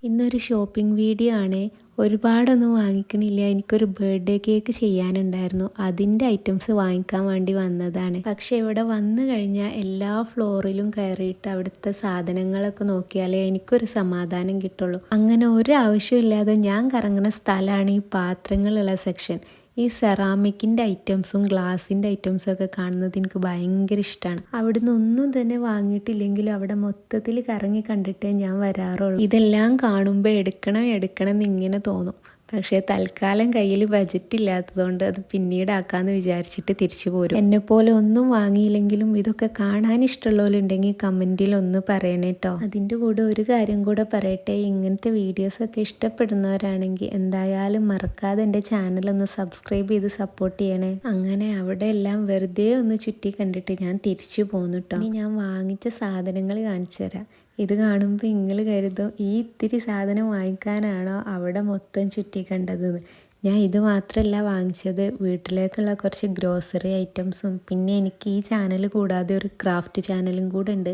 ഇന്നൊരു shopping video ആണ്. ഒരുപാടൊന്നും വാങ്ങിക്കണില്ല. എനിക്കൊരു ബർത്ത്ഡേ കേക്ക് ചെയ്യാനുണ്ടായിരുന്നു. അതിൻ്റെ ഐറ്റംസ് വാങ്ങിക്കാൻ വേണ്ടി വന്നതാണ്. പക്ഷെ ഇവിടെ വന്നു കഴിഞ്ഞാൽ എല്ലാ ഫ്ലോറിലും കയറിയിട്ട് അവിടുത്തെ സാധനങ്ങളൊക്കെ നോക്കിയാലേ എനിക്കൊരു സമാധാനം കിട്ടുള്ളൂ. അങ്ങനെ ഒരു ആവശ്യമില്ലാതെ ഞാൻ കറങ്ങുന്ന സ്ഥലമാണ് ഈ പാത്രങ്ങളുള്ള സെക്ഷൻ. ഈ സെറാമിക്കിൻ്റെ ഐറ്റംസും ഗ്ലാസിൻ്റെ ഐറ്റംസും ഒക്കെ കാണുന്നത് എനിക്ക് ഭയങ്കര ഇഷ്ടമാണ്. അവിടുന്ന് ഒന്നും തന്നെ വാങ്ങിയിട്ടില്ലെങ്കിലും അവിടെ മൊത്തത്തിൽ കറങ്ങി കണ്ടിട്ടേ ഞാൻ വരാറുള്ളൂ. ഇതെല്ലാം കാണുമ്പോൾ എടുക്കണം എന്ന് ഇങ്ങനെ തോന്നും. പക്ഷേ തൽക്കാലം കയ്യിൽ ബജറ്റ് ഇല്ലാത്തതുകൊണ്ട് അത് പിന്നീട് ആക്കാമെന്ന് വിചാരിച്ചിട്ട് തിരിച്ചു പോരും. എന്നെപ്പോലെ ഒന്നും വാങ്ങിയില്ലെങ്കിലും ഇതൊക്കെ കാണാൻ ഇഷ്ടമുള്ളവരുണ്ടെങ്കിൽ കമൻറ്റിൽ ഒന്ന് പറയണേ കേട്ടോ. അതിൻ്റെ കൂടെ ഒരു കാര്യം കൂടെ പറയട്ടെ, ഇങ്ങനത്തെ വീഡിയോസൊക്കെ ഇഷ്ടപ്പെടുന്നവരാണെങ്കിൽ എന്തായാലും മറക്കാതെ എൻ്റെ ചാനലൊന്ന് സബ്സ്ക്രൈബ് ചെയ്ത് സപ്പോർട്ട് ചെയ്യണേ. അങ്ങനെ അവിടെ എല്ലാം വെറുതെ ഒന്ന് ചുറ്റി കണ്ടിട്ട് ഞാൻ തിരിച്ചു പോന്നു കേട്ടോ. ഇനി ഞാൻ വാങ്ങിച്ച സാധനങ്ങൾ കാണിച്ചു തരാം. ഇത് കാണുമ്പോൾ നിങ്ങൾ കരുതും ഈ ഇത്തിരി സാധനം വാങ്ങിക്കാനാണോ അവിടെ മൊത്തം ചുറ്റി കണ്ടതെന്ന്. ഞാൻ ഇത് മാത്രമല്ല വാങ്ങിച്ചത്, വീട്ടിലേക്കുള്ള കുറച്ച് ഗ്രോസറി ഐറ്റംസും പിന്നെ എനിക്ക് ഈ ചാനൽ കൂടാതെ ഒരു ക്രാഫ്റ്റ് ചാനലും കൂടെ ഉണ്ട്.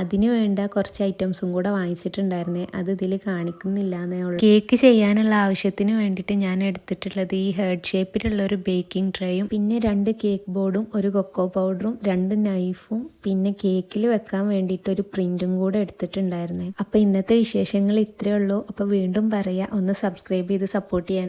അതിന് വേണ്ട കുറച്ച് ഐറ്റംസും കൂടെ വാങ്ങിച്ചിട്ടുണ്ടായിരുന്നേ. അത് ഇതിൽ കാണിക്കുന്നില്ല എന്നേ ഉള്ളൂ. കേക്ക് ചെയ്യാനുള്ള ആവശ്യത്തിന് വേണ്ടിയിട്ട് ഞാൻ എടുത്തിട്ടുള്ളത് ഈ ഹേർട്ട് ഷേപ്പിലുള്ള ഒരു ബേക്കിംഗ് ട്രേയും പിന്നെ 2 കേക്ക് ബോർഡും ഒരു കൊക്കോ പൗഡറും 2 നൈഫും പിന്നെ കേക്കിൽ വെക്കാൻ വേണ്ടിയിട്ട് ഒരു പ്രിൻറ്റും കൂടെ എടുത്തിട്ടുണ്ടായിരുന്നേ. അപ്പോൾ ഇന്നത്തെ വിശേഷങ്ങൾ ഇത്രയേ ഉള്ളൂ. അപ്പോൾ വീണ്ടും പറയാം, ഒന്ന് സബ്സ്ക്രൈബ് ചെയ്ത് സപ്പോർട്ട് ചെയ്യണം.